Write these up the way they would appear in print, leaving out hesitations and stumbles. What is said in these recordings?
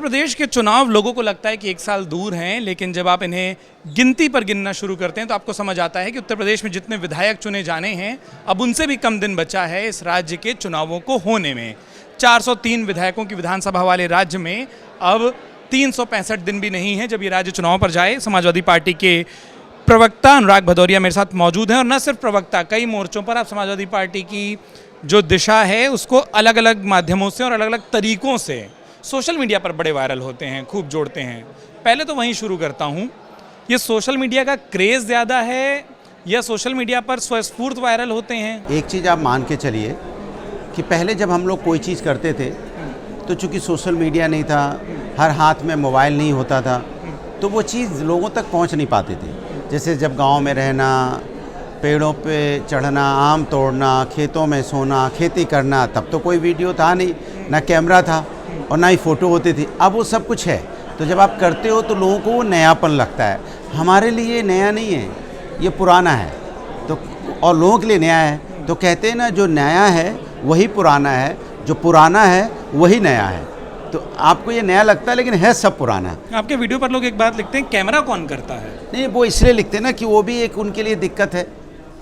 प्रदेश के चुनाव लोगों को लगता है कि 1 साल दूर हैं, लेकिन जब आप इन्हें गिनती पर गिनना शुरू करते हैं तो आपको समझ आता है कि उत्तर प्रदेश में जितने विधायक चुने जाने हैं अब उनसे भी कम दिन बचा है इस राज्य के चुनावों को होने में। 403 विधायकों की विधानसभा वाले राज्य में अब 365 दिन भी नहीं है जब ये राज्य चुनाव पर जाए। समाजवादी पार्टी के प्रवक्ता अनुराग भदौरिया मेरे साथ मौजूद हैं और न सिर्फ प्रवक्ता, कई मोर्चों पर आप समाजवादी पार्टी की जो दिशा है उसको अलग अलग माध्यमों से और अलग अलग तरीकों से सोशल मीडिया पर बड़े वायरल होते हैं, खूब जोड़ते हैं। पहले तो वहीं शुरू करता हूँ, ये सोशल मीडिया का क्रेज़ ज़्यादा है या सोशल मीडिया पर स्वस्फूर्त वायरल होते हैं? एक चीज़ आप मान के चलिए कि पहले जब हम लोग कोई चीज़ करते थे तो चूँकि सोशल मीडिया नहीं था, हर हाथ में मोबाइल नहीं होता था, तो वो चीज़ लोगों तक पहुँच नहीं पाती थी। जैसे जब गांव में रहना, पेड़ों पे चढ़ना, आम तोड़ना, खेतों में सोना, खेती करना, तब तो कोई वीडियो था नहीं, ना कैमरा था और ना ही फ़ोटो होती थी। अब वो सब कुछ है, तो जब आप करते हो तो लोगों को वो नयापन लगता है। हमारे लिए नया नहीं है, ये पुराना है, तो और लोगों के लिए नया है। तो कहते हैं ना, जो नया है वही पुराना है, जो पुराना है वही नया है। तो आपको ये नया लगता है लेकिन है सब पुराना। आपके वीडियो पर लोग एक बात लिखते हैं, कैमरा कौन करता है? नहीं, वो इसलिए लिखते हैं ना कि वो भी एक उनके लिए दिक्कत है,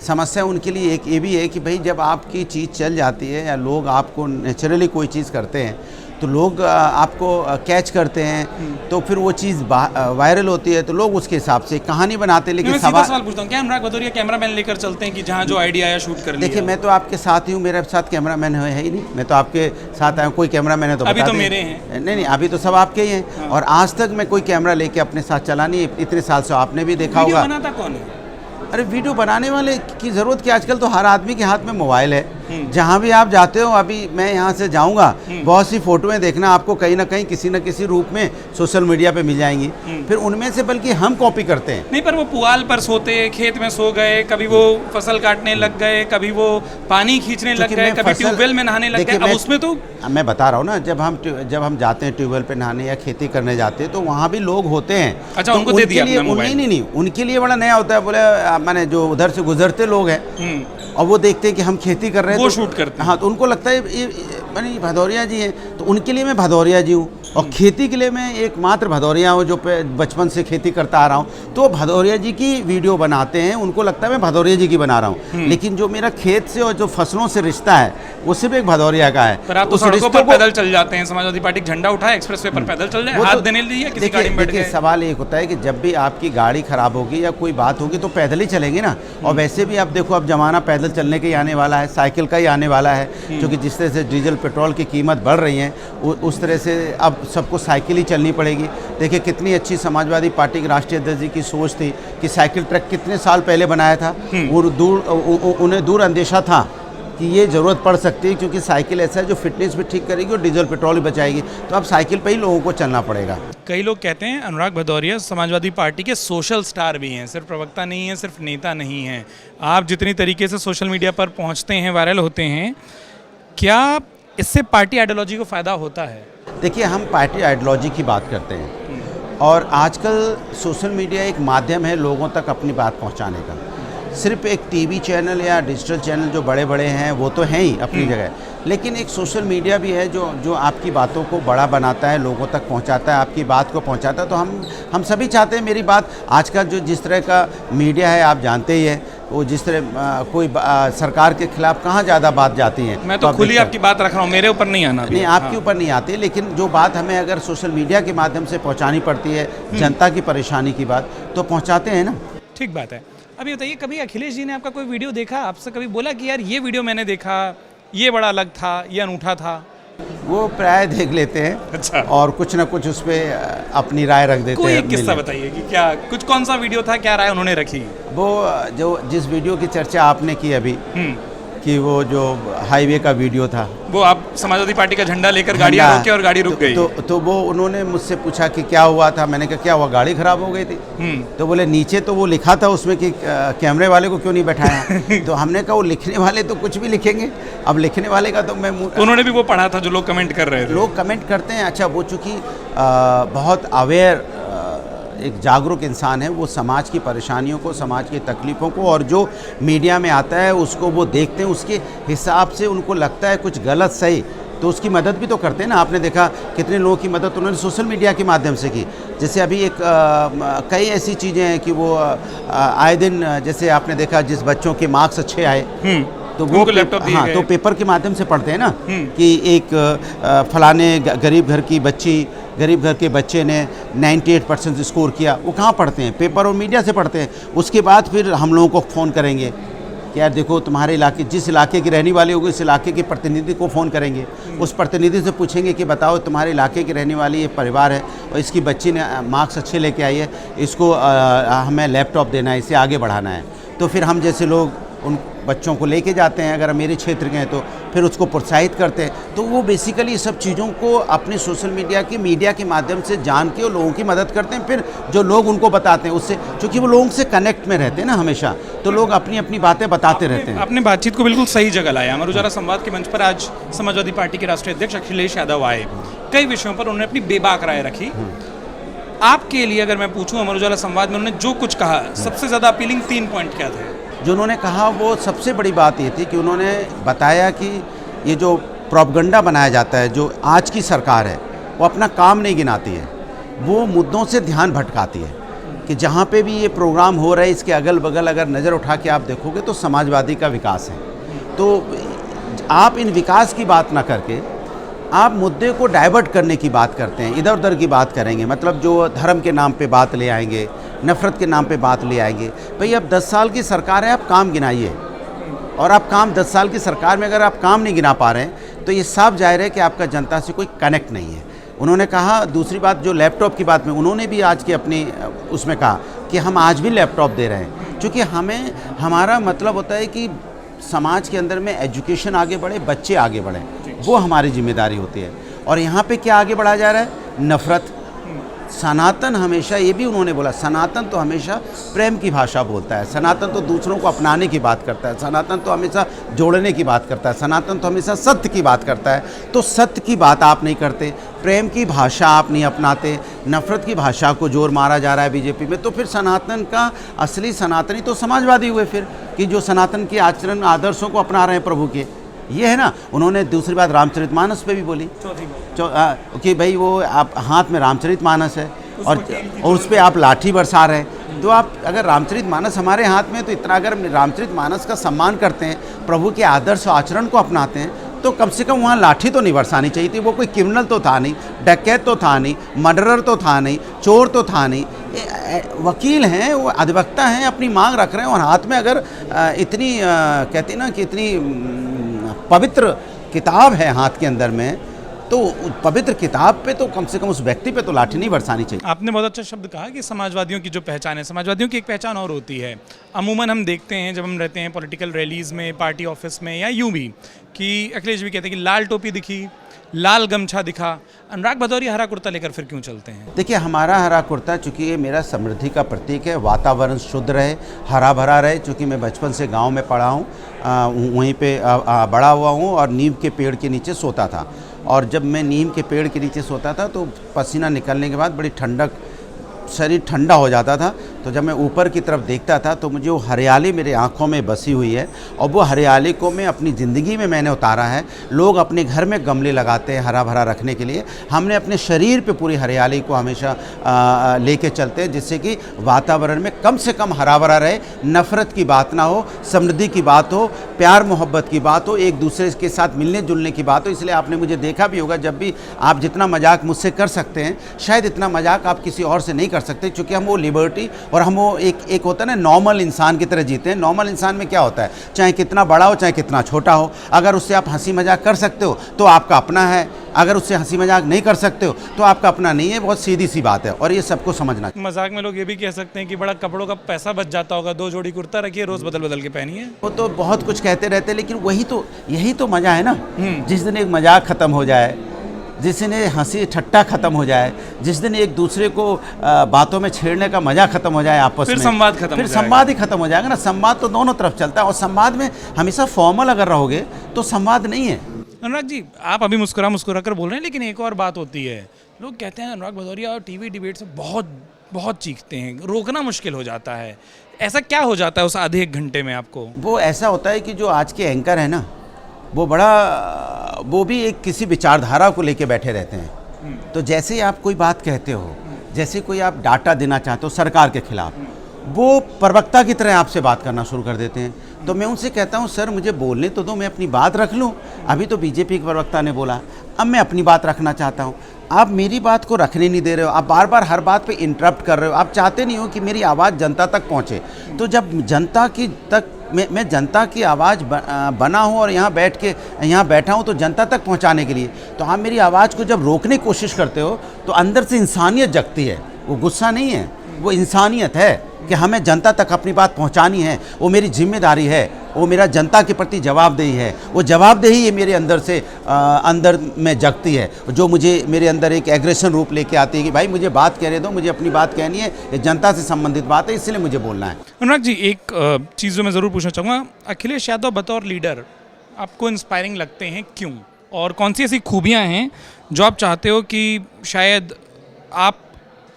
समस्या उनके लिए एक ये भी है कि भाई जब आपकी चीज़ चल जाती है या लोग आपको नेचुरली कोई चीज़ करते हैं तो लोग आपको कैच करते हैं, तो फिर वो चीज़ वायरल होती है, तो लोग उसके हिसाब से कहानी बनाते हैं। लेकिन सवाल पूछता हूँ, क्या अनुराग भदौरिया कैमरामैन लेकर चलते हैं कि जहाँ जो आइडिया आया शूट कर लिया? देखिए, मैं तो आपके साथ ही हूँ, मेरे साथ कैमरामैन है ही नहीं। मैं तो आपके साथ आया हूँ, कोई कैमरामैन है तो अभी तो मेरे हैं। नहीं, अभी तो सब आपके ही हैं। हाँ। और आज तक मैं कोई कैमरा लेके अपने साथ चला नहीं, इतने साल से आपने भी देखा होगा। बनाता कौन है? अरे वीडियो बनाने वाले की ज़रूरत क्या, आजकल तो हर आदमी के हाथ में मोबाइल है। जहाँ भी आप जाते हो, अभी मैं यहाँ से जाऊँगा, बहुत सी फ़ोटोएं देखना आपको कहीं ना कहीं किसी न किसी रूप में सोशल मीडिया पे मिल जाएंगी। फिर उनमें से बल्कि हम कॉपी करते हैं। नहीं, पर वो पुआल पर सोते, खेत में सो गए, कभी वो फसल काटने लग गए, कभी वो पानी खींचने लग गए, कभी ट्यूबवेल में नहाने लग गए। अब उसमें तो मैं बता रहा हूँ ना, जब हम जाते हैं ट्यूबवेल पे नहाने या खेती करने जाते हैं तो वहाँ भी लोग होते हैं। अच्छा, उनको दे दिया अपना मोबाइल? नहीं, उनके लिए बड़ा नया होता है। बोले मैंने जो उधर से गुजरते लोग हैं और वो देखते हैं कि हम खेती कर रहे हैं, वो तो शूट करते हैं। हाँ, तो उनको लगता है ये मैंने भदौरिया जी हैं, तो उनके लिए मैं भदौरिया जी हूँ। और खेती के लिए मैं एकमात्र भदौरिया हूँ जो बचपन से खेती करता आ रहा हूँ। तो भदौरिया जी की वीडियो बनाते हैं, उनको लगता है मैं भदौरिया जी की बना रहा हूँ, लेकिन जो मेरा खेत से और जो फसलों से रिश्ता है वो सिर्फ एक भदौरिया का है। पर आप तो सड़कों पर पैदल चल जाते हैं, समाजवादी पार्टी का झंडा उठाए, एक्सप्रेस वे पर पैदल चल जाए, हाथ देने लिए किसी गाड़ी में बैठ गए। सवाल एक होता है कि जब भी आपकी गाड़ी खराब होगी या कोई बात होगी तो पैदल ही चलेंगे ना। और वैसे भी आप देखो, अब जमाना पैदल चलने का ही आने वाला है, साइकिल का ही आने वाला है, क्योंकि जिस तरह से डीजल पेट्रोल की कीमत बढ़ रही है उस तरह से अब सबको साइकिल ही चलनी पड़ेगी। देखिए, कितनी अच्छी समाजवादी पार्टी के राष्ट्रीय अध्यक्ष जी की सोच थी कि साइकिल ट्रैक कितने साल पहले बनाया था। वो उन्हें दूर अंदेशा था कि ये ज़रूरत पड़ सकती है, क्योंकि साइकिल ऐसा है जो फिटनेस भी ठीक करेगी और डीजल पेट्रोल भी बचाएगी। तो अब साइकिल पे ही लोगों को चलना पड़ेगा। कई लोग कहते हैं अनुराग भदौरिया समाजवादी पार्टी के सोशल स्टार भी हैं, सिर्फ प्रवक्ता नहीं है, सिर्फ नेता नहीं हैं। आप जितनी तरीके से सोशल मीडिया पर पहुँचते हैं, वायरल होते हैं, क्या इससे पार्टी आइडियोलॉजी को फ़ायदा होता है? देखिए, हम पार्टी आइडियोलॉजी की बात करते हैं और आजकल सोशल मीडिया एक माध्यम है लोगों तक अपनी बात पहुंचाने का। सिर्फ एक टीवी चैनल या डिजिटल चैनल जो बड़े बड़े हैं वो तो हैं ही अपनी जगह, लेकिन एक सोशल मीडिया भी है जो आपकी बातों को बड़ा बनाता है, लोगों तक पहुंचाता है, आपकी बात को पहुंचाता है। तो हम सभी चाहते हैं मेरी बात, आज का जो जिस तरह का मीडिया है आप जानते ही हैं, वो जिस तरह कोई सरकार के खिलाफ कहाँ ज़्यादा बात जाती है। मैं तो खुली आपकी बात रख रहा हूँ, मेरे ऊपर नहीं आना। नहीं, आपके ऊपर नहीं आती, लेकिन जो बात हमें अगर सोशल मीडिया के माध्यम से पहुँचानी पड़ती है, जनता की परेशानी की बात, तो पहुँचाते हैं ना। ठीक बात है। अभी बताइए, कभी अखिलेश जी ने आपका कोई वीडियो देखा, आपसे कभी बोला कि यार ये वीडियो मैंने देखा, ये बड़ा अलग था, ये अनूठा था? वो प्राय देख लेते हैं। अच्छा। और कुछ ना कुछ उस पर अपनी राय रख देते हैं। कोई एक किस्सा बताइए कि क्या कुछ, कौन सा वीडियो था, क्या राय उन्होंने रखी? वो जो जिस वीडियो की चर्चा आपने की अभी, कि वो जो हाईवे का वीडियो था, वो आप समाजवादी पार्टी का झंडा लेकर गाड़ियाँ रोके और गाड़ी रुक गई। तो वो उन्होंने मुझसे पूछा कि क्या हुआ था। मैंने कहा क्या हुआ, गाड़ी खराब हो गई थी। तो बोले नीचे तो वो लिखा था उसमें कि कैमरे वाले को क्यों नहीं बैठाया। तो हमने कहा वो लिखने वाले तो कुछ भी लिखेंगे, अब लिखने वाले का तो मैं उन्होंने भी वो पढ़ा था जो लोग कमेंट कर रहे थे। लोग कमेंट करते हैं। अच्छा, वो चूँकि बहुत अवेयर एक जागरूक इंसान है, वो समाज की परेशानियों को, समाज की तकलीफ़ों को और जो मीडिया में आता है उसको वो देखते हैं, उसके हिसाब से उनको लगता है कुछ गलत सही तो उसकी मदद भी तो करते हैं ना। आपने देखा कितने लोगों की मदद उन्होंने सोशल मीडिया के माध्यम से की। जैसे अभी एक कई ऐसी चीज़ें हैं कि वो आए दिन, जैसे आपने देखा जिस बच्चों के मार्क्स अच्छे आए तो वो लैपटॉप दिए गए। तो पेपर के माध्यम से पढ़ते हैं ना कि एक फलाने गरीब घर की बच्ची, गरीब घर के बच्चे ने 98% स्कोर किया। वो कहाँ पढ़ते हैं? पेपर और मीडिया से पढ़ते हैं। उसके बाद फिर हम लोगों को फ़ोन करेंगे कि यार देखो तुम्हारे इलाके, जिस इलाके की रहने वाली होगी उस इलाके के प्रतिनिधि को फ़ोन करेंगे। उस प्रतिनिधि से पूछेंगे कि बताओ तुम्हारे इलाके की रहने वाली ये परिवार है और इसकी बच्ची ने मार्क्स अच्छे लेके आई है, इसको हमें लैपटॉप देना है, इसे आगे बढ़ाना है। तो फिर हम जैसे लोग उन बच्चों को लेके जाते हैं, अगर मेरे क्षेत्र के हैं तो फिर उसको प्रोत्साहित करते हैं। तो वो बेसिकली सब चीज़ों को अपने सोशल मीडिया के माध्यम से जान के वो लोगों की मदद करते हैं। फिर जो लोग उनको बताते हैं उससे, क्योंकि वो लोगों से कनेक्ट में रहते हैं ना हमेशा, तो लोग अपनी अपनी बातें बताते रहते हैं। आपने बातचीत को बिल्कुल सही जगह लाया। अमर उजाला संवाद के मंच पर आज समाजवादी पार्टी के राष्ट्रीय अध्यक्ष अखिलेश यादव आए। कई विषयों पर उन्होंने अपनी बेबाक राय रखी। आपके लिए अगर मैं पूछूं, अमर उजाला संवाद में उन्होंने जो कुछ कहा, सबसे ज़्यादा अपीलिंग 3 पॉइंट क्या थे? जो उन्होंने कहा वो सबसे बड़ी बात ये थी कि उन्होंने बताया कि ये जो प्रोपगंडा बनाया जाता है, जो आज की सरकार है वो अपना काम नहीं गिनाती है, वो मुद्दों से ध्यान भटकाती है। कि जहाँ पे भी ये प्रोग्राम हो रहे हैं इसके अगल बगल अगर नज़र उठा के आप देखोगे तो समाजवादी का विकास है। तो आप इन विकास की बात ना करके आप मुद्दे को डाइवर्ट करने की बात करते हैं, इधर उधर की बात करेंगे। मतलब जो धर्म के नाम पे बात ले आएंगे, नफ़रत के नाम पे बात ले आएंगे। भाई अब 10 साल की सरकार है, आप काम गिनाइए। और आप काम 10 साल की सरकार में अगर आप काम नहीं गिना पा रहे हैं तो ये साफ जाहिर है कि आपका जनता से कोई कनेक्ट नहीं है। उन्होंने कहा दूसरी बात, जो लैपटॉप की बात में उन्होंने भी आज के अपनी उसमें कहा कि हम आज भी लैपटॉप दे रहे हैं, क्योंकि हमारा मतलब होता है कि समाज के अंदर में एजुकेशन आगे बढ़े, बच्चे आगे बढ़ें, वो हमारी जिम्मेदारी होती है। और यहाँ पे क्या आगे बढ़ाया जा रहा है? नफ़रत। सनातन हमेशा, ये भी उन्होंने बोला, सनातन तो हमेशा प्रेम की भाषा बोलता है, सनातन तो दूसरों को अपनाने की बात करता है, सनातन तो हमेशा जोड़ने की बात करता है, सनातन तो हमेशा सत्य की बात करता है। तो सत्य की बात आप नहीं करते, प्रेम की भाषा आप नहीं अपनाते, नफ़रत की भाषा को जोर मारा जा रहा है बीजेपी में। तो फिर सनातन का असली सनातनी तो समाजवादी हुए फिर, कि जो सनातन के आचरण आदर्शों को अपना रहे हैं प्रभु के, ये है ना। उन्होंने दूसरी बात रामचरितमानस पे भी बोली कि भाई वो आप हाथ में रामचरितमानस है और उस पर आप लाठी बरसा रहे हैं। तो आप अगर रामचरितमानस हमारे हाथ में, तो इतना अगर रामचरितमानस का सम्मान करते हैं, प्रभु के आदर्श आचरण को अपनाते हैं, तो कम से कम वहाँ लाठी तो नहीं बरसानी चाहिए थी। वो कोई क्रिमिनल तो था नहीं, डकैत तो था नहीं, मर्डरर तो था नहीं, चोर तो था नहीं, वकील हैं, वो अधिवक्ता हैं, अपनी मांग रख रहे हैं। और हाथ में अगर इतनी कहती ना कि इतनी पवित्र किताब है हाथ के अंदर में, तो पवित्र किताब पे तो कम से कम उस व्यक्ति पे तो लाठी नहीं बरसानी चाहिए। आपने बहुत अच्छा शब्द कहा कि समाजवादियों की जो पहचान है, समाजवादियों की एक पहचान और होती है। अमूमन हम देखते हैं जब हम रहते हैं पॉलिटिकल रैलीज़ में, पार्टी ऑफिस में, या यूं भी, कि अखिलेश भी कहते हैं कि लाल टोपी दिखी, लाल गमछा दिखा, अनुराग भदौरिया हरा कुर्ता लेकर फिर क्यों चलते हैं? देखिए, हमारा हरा कुर्ता चूँकि ये मेरा समृद्धि का प्रतीक है, वातावरण शुद्ध रहे, हरा भरा रहे। चूँकि मैं बचपन से गांव में पढ़ा हूँ, वहीं पे बड़ा हुआ हूँ और नीम के पेड़ के नीचे सोता था। और जब मैं नीम के पेड़ के नीचे सोता था तो पसीना निकलने के बाद बड़ी ठंडक, शरीर ठंडा हो जाता था। तो जब मैं ऊपर की तरफ देखता था तो मुझे वो हरियाली मेरे आँखों में बसी हुई है, और वो हरियाली को मैं अपनी ज़िंदगी में मैंने उतारा है। लोग अपने घर में गमले लगाते हैं हरा भरा रखने के लिए, हमने अपने शरीर पे पूरी हरियाली को हमेशा लेके चलते हैं, जिससे कि वातावरण में कम से कम हरा भरा रहे, नफ़रत की बात ना हो, समृद्धि की बात हो, प्यार मोहब्बत की बात हो, एक दूसरे के साथ मिलने जुलने की बात हो। इसलिए आपने मुझे देखा भी होगा, जब भी आप जितना मजाक मुझसे कर सकते हैं, शायद इतना मजाक आप किसी और से नहीं कर सकते, क्योंकि हम वो लिबर्टी और हम वो एक होता है ना नॉर्मल इंसान की तरह जीते हैं। नॉर्मल इंसान में क्या होता है, चाहे कितना बड़ा हो चाहे कितना छोटा हो, अगर उससे आप हंसी मजाक कर सकते हो तो आपका अपना है, अगर उससे हंसी मजाक नहीं कर सकते हो तो आपका अपना नहीं है। बहुत सीधी सी बात है और ये सबको समझना चाहिए। मजाक में लोग ये भी कह सकते हैं कि बड़ा कपड़ों का पैसा बच जाता होगा, 2 जोड़ी कुर्ता रखिए, रोज बदल बदल के पहनिए। वो तो बहुत कुछ कहते रहते हैं, लेकिन यही तो मज़ा है ना। जिस दिन एक मजाक ख़त्म हो जाए, जिस दिन हंसी ठट्टा खत्म हो जाए, जिस दिन एक दूसरे को बातों में छेड़ने का मजा खत्म हो जाए आपस में, फिर संवाद खत्म, फिर संवाद ही खत्म हो जाएगा ना। संवाद तो दोनों तरफ चलता है, और संवाद में हमेशा फॉर्मल अगर रहोगे तो संवाद नहीं है। अनुराग जी, आप अभी मुस्कुरा कर बोल रहे हैं, लेकिन एक और बात होती है, लोग कहते हैं अनुराग भदौरिया और टीवी डिबेट से बहुत चीखते हैं, रोकना मुश्किल हो जाता है। ऐसा क्या हो जाता है उस आधे एक घंटे में आपको? वो ऐसा होता है कि जो आज के एंकर है ना, वो भी एक किसी विचारधारा को लेके बैठे रहते हैं। तो जैसे ही आप कोई बात कहते हो, जैसे कोई आप डाटा देना चाहते हो सरकार के खिलाफ, वो प्रवक्ता की तरह आपसे बात करना शुरू कर देते हैं। तो मैं उनसे कहता हूं सर मुझे बोलने तो दो, मैं अपनी बात रख लूं। अभी तो बीजेपी के प्रवक्ता ने बोला, अब मैं अपनी बात रखना चाहता हूं। आप मेरी बात को रखने नहीं दे रहे हो, आप बार बार हर बात पे इंटरप्ट कर रहे हो। आप चाहते नहीं हो कि मेरी आवाज़ जनता तक पहुंचे। तो जब जनता की तक मैं जनता की आवाज़ बना हूँ और यहाँ बैठा हूँ तो जनता तक पहुँचाने के लिए, तो आप मेरी आवाज़ को जब रोकने की कोशिश करते हो तो अंदर से इंसानियत जगती है। वो गुस्सा नहीं है, वो इंसानियत है कि हमें जनता तक अपनी बात पहुंचानी है। वो मेरी जिम्मेदारी है, वो मेरा जनता के प्रति जवाबदेही है। वो जवाबदेही ये मेरे अंदर में जगती है, जो मुझे मेरे अंदर एक एग्रेशन रूप लेके आती है कि भाई मुझे बात कहने दो, मुझे अपनी बात कहनी है, ये जनता से संबंधित बात है, इसलिए मुझे बोलना है। अनुराग जी, एक चीज़ जो मैं ज़रूर पूछना चाहूँगा, अखिलेश यादव बतौर लीडर आपको इंस्पायरिंग लगते हैं क्यों, और कौन सी ऐसी खूबियाँ हैं जो आप चाहते हो कि शायद आप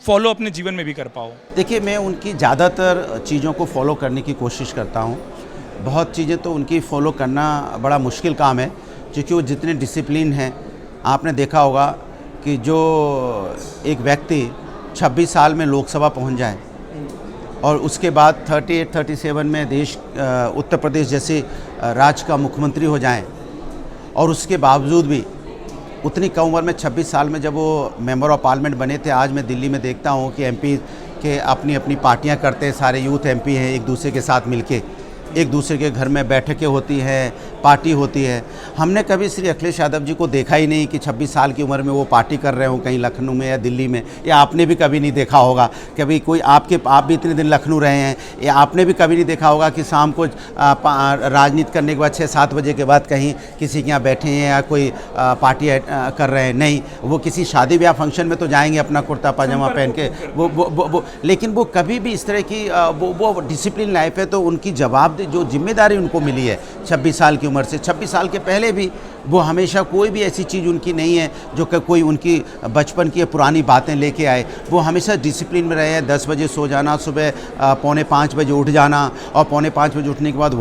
फॉलो अपने जीवन में भी कर पाओ? देखिए, मैं उनकी ज़्यादातर चीज़ों को फॉलो करने की कोशिश करता हूँ। बहुत चीज़ें तो उनकी फॉलो करना बड़ा मुश्किल काम है, क्योंकि वो जितने डिसिप्लिन हैं। आपने देखा होगा कि जो एक व्यक्ति 26 साल में लोकसभा पहुँच जाए और उसके बाद 38-37 में उत्तर प्रदेश जैसे राज्य का मुख्यमंत्री हो जाएं, और उसके बावजूद भी उतनी कम उम्र में 26 साल में जब वो मेंबर ऑफ पार्लियामेंट बने थे। आज मैं दिल्ली में देखता हूँ कि एमपी के अपनी अपनी पार्टियाँ करते हैं, सारे यूथ एमपी हैं, एक दूसरे के साथ मिलके एक दूसरे के घर में बैठकें होती हैं, पार्टी होती है। हमने कभी श्री अखिलेश यादव जी को देखा ही नहीं कि 26 साल की उम्र में वो पार्टी कर रहे हों कहीं लखनऊ में या दिल्ली में, या आपने भी कभी नहीं देखा होगा। कभी कोई आप भी इतने दिन लखनऊ रहे हैं, या आपने भी कभी नहीं देखा होगा कि शाम को राजनीति करने के बाद 6-7 बजे के बाद कहीं किसी के यहाँ बैठे हैं या कोई पार्टी कर रहे हैं। नहीं, वो किसी शादी ब्याह फंक्शन में तो जाएंगे अपना कुर्ता पाजामा पहन के, वो लेकिन वो कभी भी इस तरह की वो डिसिप्लिन लाइफ है। तो उनकी जो जिम्मेदारी उनको मिली है 26 साल की उम्र से, 26 साल के पहले भी वो हमेशा कोई भी ऐसी चीज़ उनकी नहीं है जो कोई उनकी बचपन की पुरानी बातें लेके आए। वो हमेशा डिसिप्लिन में रहे हैं। 10 बजे सो जाना, सुबह 4:45 बजे उठ जाना, और 4:45 बजे उठने के बाद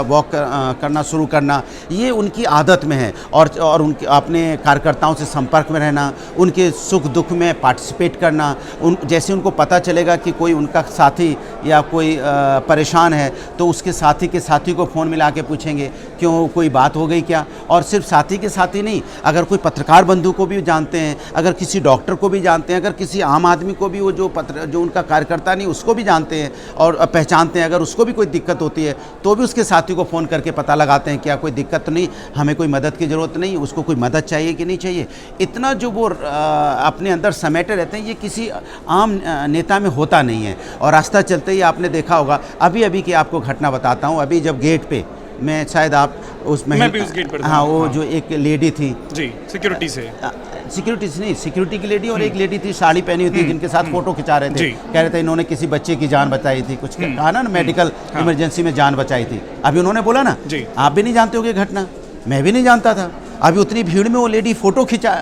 वॉक करना शुरू करना, ये उनकी आदत में है। और उनके अपने कार्यकर्ताओं से संपर्क में रहना, उनके सुख दुख में पार्टिसिपेट करना। जैसे उनको पता चलेगा कि कोई उनका साथी या कोई परेशान है, तो उसके साथी को फ़ोन मिला के पूछेंगे क्यों, कोई बात हो गई क्या। और सिर्फ साथी के साथ ही नहीं, अगर कोई पत्रकार बंधु को भी जानते हैं, अगर किसी डॉक्टर को भी जानते हैं, अगर किसी आम आदमी को भी, वो जो उनका कार्यकर्ता नहीं उसको भी जानते हैं और पहचानते हैं। अगर उसको भी कोई दिक्कत होती है तो भी उसके साथी को फ़ोन करके पता लगाते हैं क्या कोई दिक्कत तो नहीं, हमें कोई मदद की ज़रूरत नहीं, उसको कोई मदद चाहिए कि नहीं चाहिए। इतना जो वो अपने अंदर समेटे रहते हैं, ये किसी आम नेता में होता नहीं है। और रास्ता चलते ही आपने देखा होगा, अभी की आपको घटना बताता हूँ। अभी जब गेट पे मैं शायद आप उसमें मैं भी उस गेट पर था। हाँ, वो जो एक लेडी थी जी, सिक्योरिटी नहीं, सिक्योरिटी की लेडी, और एक लेडी थी साड़ी पहनी हुई थी, जिनके साथ फोटो खिंचा रहे थे। कह रहे थे इन्होंने किसी बच्चे की जान बचाई थी, कुछ कहा ना, मेडिकल इमरजेंसी में जान बचाई थी। अभी उन्होंने बोला ना, आप भी नहीं जानते होगे घटना, मैं भी नहीं जानता था। अभी उतनी भीड़ में वो लेडी फ़ोटो खिंचा,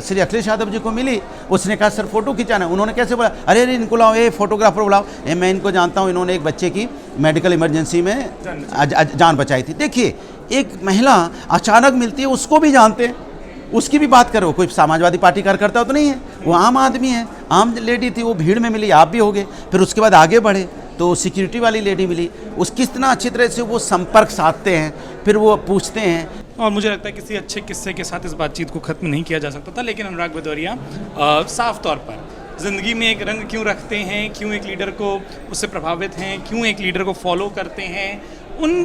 श्री अखिलेश यादव जी को मिली, उसने कहा सर फ़ोटो खिंचाना। उन्होंने कैसे बोला, अरे इनको लाओ, ये फोटोग्राफर बुलाओ, मैं इनको जानता हूँ, इन्होंने एक बच्चे की मेडिकल इमरजेंसी में जान बचाई थी। देखिए, एक महिला अचानक मिलती है, उसको भी जानते हैं, उसकी भी बात करो। कोई समाजवादी पार्टी कार्यकर्ता तो नहीं है, वो आम आदमी है, आम लेडी थी, वो भीड़ में मिली, आप भी हो गए। फिर उसके बाद आगे बढ़े तो सिक्योरिटी वाली लेडी मिली, उसकी इतना अच्छी तरह से वो संपर्क साधते हैं, फिर वो पूछते हैं। और मुझे लगता है किसी अच्छे किस्से के साथ इस बातचीत को ख़त्म नहीं किया जा सकता था। लेकिन अनुराग भदौरिया, साफ तौर पर ज़िंदगी में एक रंग क्यों रखते हैं, क्यों एक लीडर को उससे प्रभावित हैं, क्यों एक लीडर को फॉलो करते हैं, उन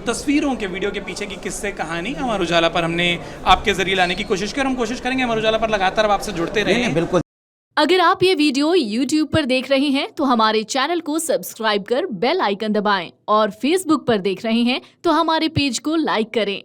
तस्वीरों के वीडियो के पीछे की किस्से कहानी अमर उजाला पर हमने आपके ज़रिए लाने की कोशिश की, और हम कोशिश करेंगे अमर उजाला पर लगातार अब आपसे जुड़ते रहें। बिल्कुल। अगर आप ये वीडियो YouTube पर देख रहे हैं तो हमारे चैनल को सब्सक्राइब कर बेल आइकन दबाएं, और Facebook पर देख रहे हैं तो हमारे पेज को लाइक करें।